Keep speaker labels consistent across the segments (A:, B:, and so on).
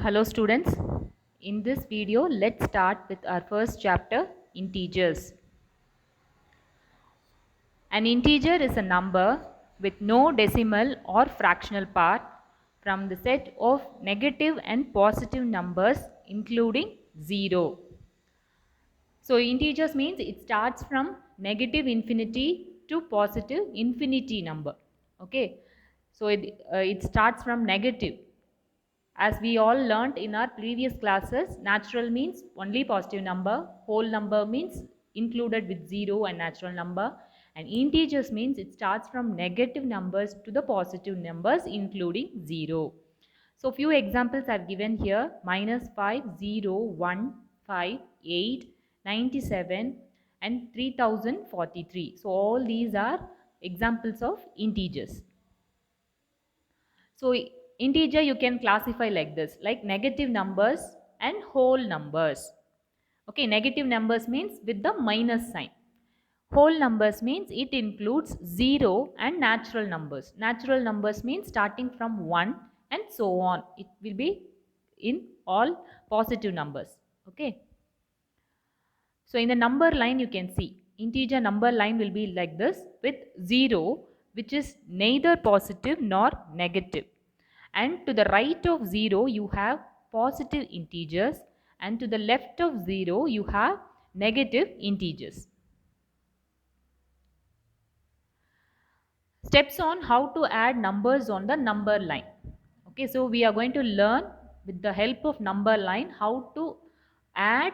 A: Hello students, in this video let's start with our first chapter, integers. An integer is a number with no decimal or fractional part from the set of negative and positive numbers including 0. So integers means it starts from negative infinity to positive infinity number. Okay, so it starts from negative. As we all learnt in our previous classes, natural means only positive number, whole number means included with 0 and natural number, and integers means it starts from negative numbers to the positive numbers including 0. So few examples are given here: minus 5, 0, 1, 5, 8, 97 and 3043. So all these are examples of integers. So integer you can classify like this, like negative numbers and whole numbers. Okay, negative numbers means with the minus sign. Whole numbers means it includes 0 and natural numbers. Natural numbers means starting from 1 and so on. It will be in all positive numbers. Okay. So in the number line you can see integer number line will be like this with 0, which is neither positive nor negative. And to the right of 0 you have positive integers, and to the left of 0 you have negative integers. Steps on how to add numbers on the number line. Okay, so we are going to learn with the help of number line how to add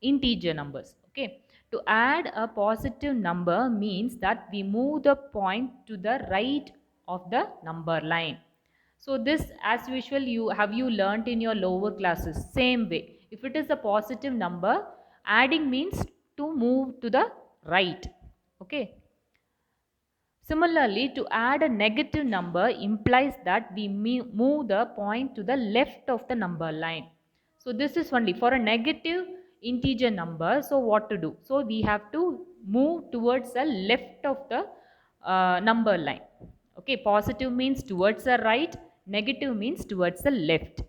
A: integer numbers. Okay, to add a positive number means that we move the point to the right of the number line. So this, as usual, you learnt in your lower classes. Same way, if it is a positive number, adding means to move to the right. Okay. Similarly, to add a negative number implies that we move the point to the left of the number line. So this is only for a negative integer number. So what to do? So we have to move towards the left of the number line. Okay, positive means towards the right, negative means towards the left.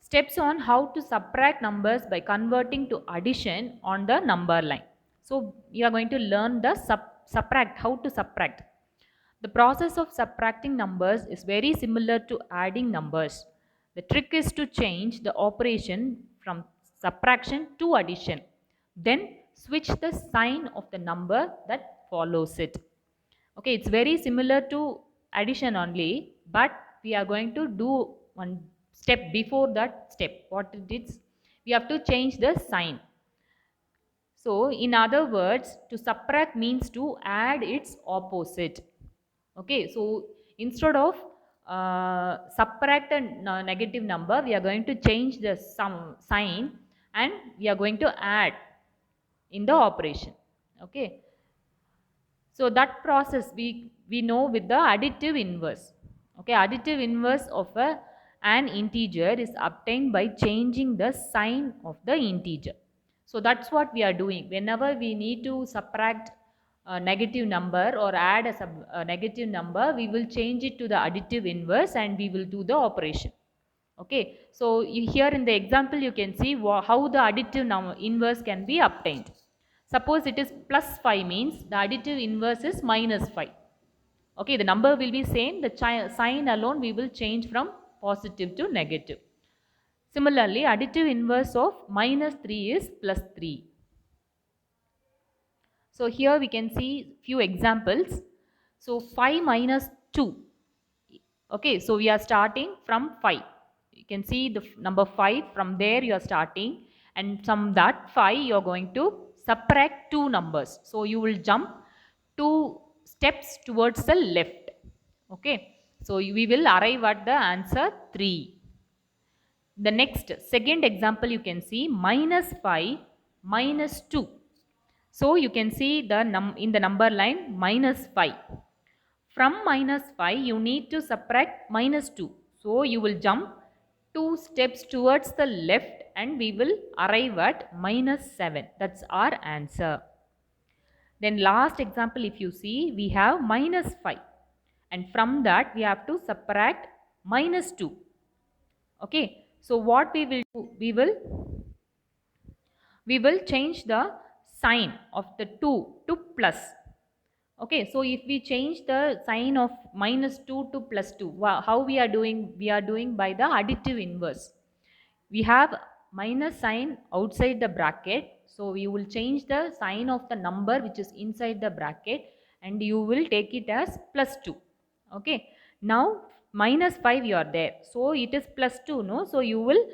A: Steps on how to subtract numbers by converting to addition on the number line. So you are going to learn the subtract, how to subtract. The process of subtracting numbers is very similar to adding numbers. The trick is to change the operation from subtraction to addition. Then switch the sign of the number that follows it. Okay, it's very similar to addition only, but we are going to do one step before that step. What it is, we have to change the sign. So in other words, to subtract means to add its opposite. Okay, so instead of subtract a negative number, we are going to change the sign and we are going to add in the operation. Okay, so that process we know with the additive inverse. Okay, additive inverse of an integer is obtained by changing the sign of the integer. So that's what we are doing. Whenever we need to subtract a negative number or add a negative number, we will change it to the additive inverse and we will do the operation. Okay, so here in the example you can see how the additive inverse can be obtained. Suppose it is plus 5 means the additive inverse is minus 5. Okay, the number will be same, the sign alone we will change from positive to negative. Similarly, additive inverse of minus 3 is plus 3. So here we can see few examples. So 5 minus 2. Okay, so we are starting from 5. You can see the number 5, from there you are starting, and from that 5 you are going to subtract 2 numbers. So you will jump 2 steps towards the left. Okay, so we will arrive at the answer 3. The next second example you can see minus 5 minus 2. So you can see the in the number line minus 5. From minus 5 you need to subtract minus 2. So you will jump 2 steps towards the left and we will arrive at minus 7. That's our answer. Then last example, if you see, we have minus 5 and from that we have to subtract minus 2. Okay, so what we will do, we will change the sign of the 2 to plus. Okay, so if we change the sign of minus 2 to plus 2, how we are doing? We are doing by the additive inverse. We have minus sign outside the bracket, so we will change the sign of the number which is inside the bracket, and you will take it as plus 2. Okay, now minus 5 you are there, so it is plus 2, no? So you will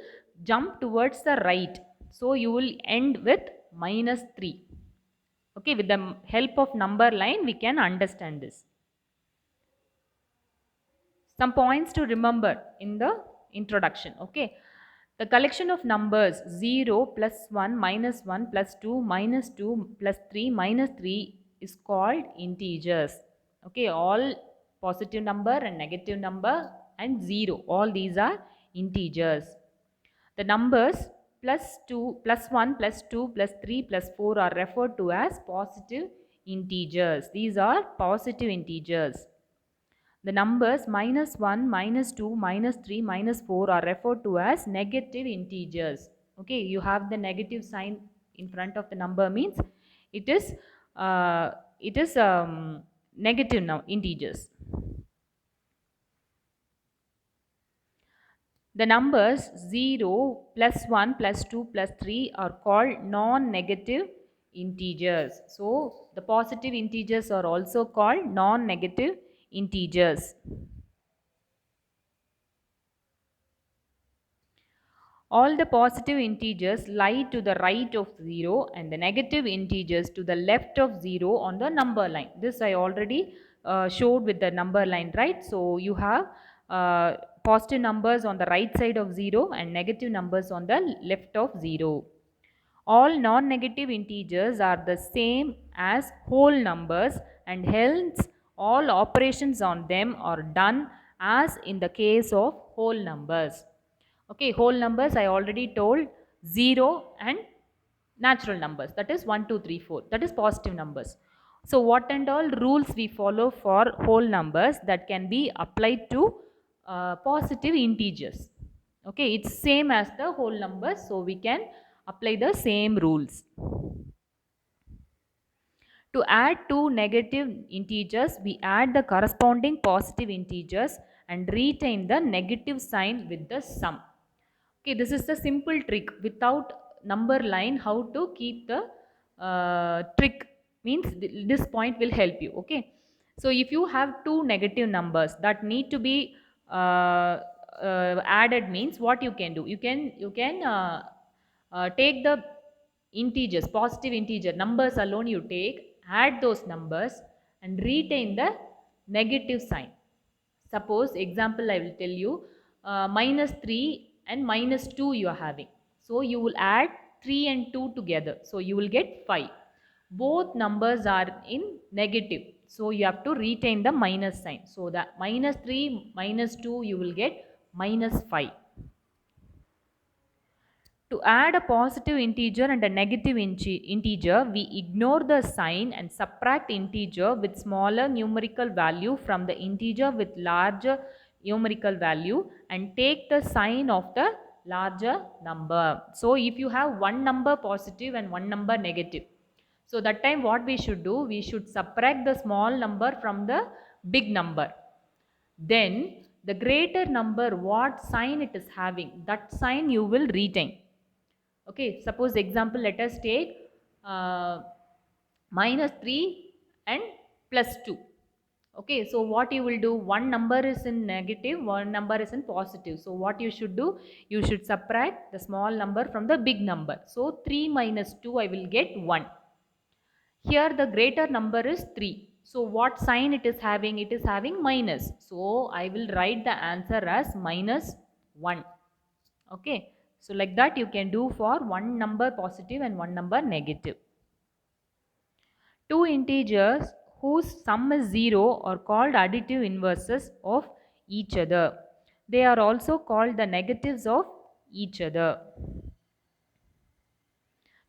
A: jump towards the right, so you will end with minus 3. Okay, with the help of number line we can understand this. Some points to remember in the introduction. Okay, the collection of numbers 0 plus 1 minus 1 plus 2 minus 2 plus 3 minus 3 is called integers. Okay, all positive number and negative number and 0, all these are integers. The numbers plus 2 plus 1 plus 2 plus 3 plus 4 are referred to as positive integers. These are positive integers. The numbers minus 1, minus 2, minus 3, minus 4 are referred to as negative integers. Okay, you have the negative sign in front of the number means it is uh, negative now integers. The numbers 0, plus 1, plus 2, plus 3 are called non-negative integers. So, the positive integers are also called non-negative integers. All the positive integers lie to the right of 0 and the negative integers to the left of 0 on the number line. This I already showed with the number line, right? So, you have positive numbers on the right side of 0 and negative numbers on the left of 0. All non-negative integers are the same as whole numbers, and hence all operations on them are done as in the case of whole numbers. Okay, whole numbers I already told, 0 and natural numbers, that is 1, 2, 3, 4, that is positive numbers. So what and all rules we follow for whole numbers that can be applied to positive integers. Okay, it's same as the whole numbers, so we can apply the same rules. To add two negative integers, we add the corresponding positive integers and retain the negative sign with the sum. Okay, this is the simple trick. Without number line, how to keep the trick means this point will help you. Okay, so if you have two negative numbers that need to be added, means what you can do? You can take the integers, positive integer numbers alone. You take, add those numbers, and retain the negative sign. Suppose example I will tell you, minus 3 and minus 2 you are having. So you will add 3 and 2 together. So you will get 5. Both numbers are in negative. So you have to retain the minus sign. So that minus 3 minus 2 you will get minus 5. To add a positive integer and a negative integer, we ignore the sign and subtract integer with smaller numerical value from the integer with larger numerical value and take the sign of the larger number. So, if you have one number positive and one number negative, so that time what we should do? We should subtract the small number from the big number. Then the greater number, what sign it is having, that sign you will retain. Okay, suppose example, let us take minus 3 and plus 2. Okay, so what you will do? One number is in negative, one number is in positive. So what you should do? You should subtract the small number from the big number. So 3 minus 2 I will get 1. Here the greater number is 3. So what sign it is having? It is having minus. So I will write the answer as minus 1. Okay. So like that you can do for one number positive and one number negative. Two integers whose sum is 0 are called additive inverses of each other. They are also called the negatives of each other.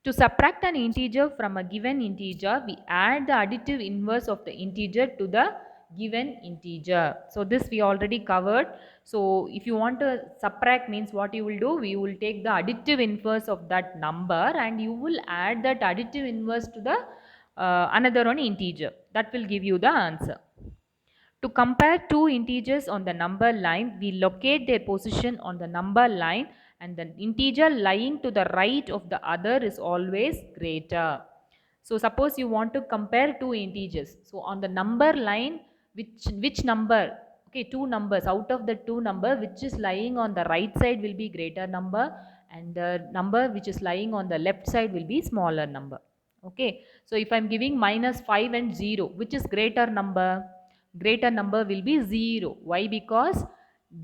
A: To subtract an integer from a given integer, we add the additive inverse of the integer to the given integer. So this we already covered. So if you want to subtract, means what you will do, we will take the additive inverse of that number and you will add that additive inverse to the another one integer. That will give you the answer. To compare two integers on the number line, we locate their position on the number line and the integer lying to the right of the other is always greater. So suppose you want to compare two integers. So on the number line, which number, okay, two numbers, out of the two number, which is lying on the right side will be greater number and the number which is lying on the left side will be smaller number. Okay, so if I am giving minus 5 and 0, which is greater number? Greater number will be 0. Why? Because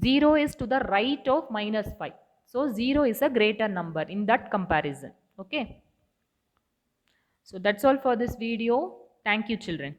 A: 0 is to the right of minus 5. So 0 is a greater number in that comparison. Okay. So that's all for this video. Thank you, children.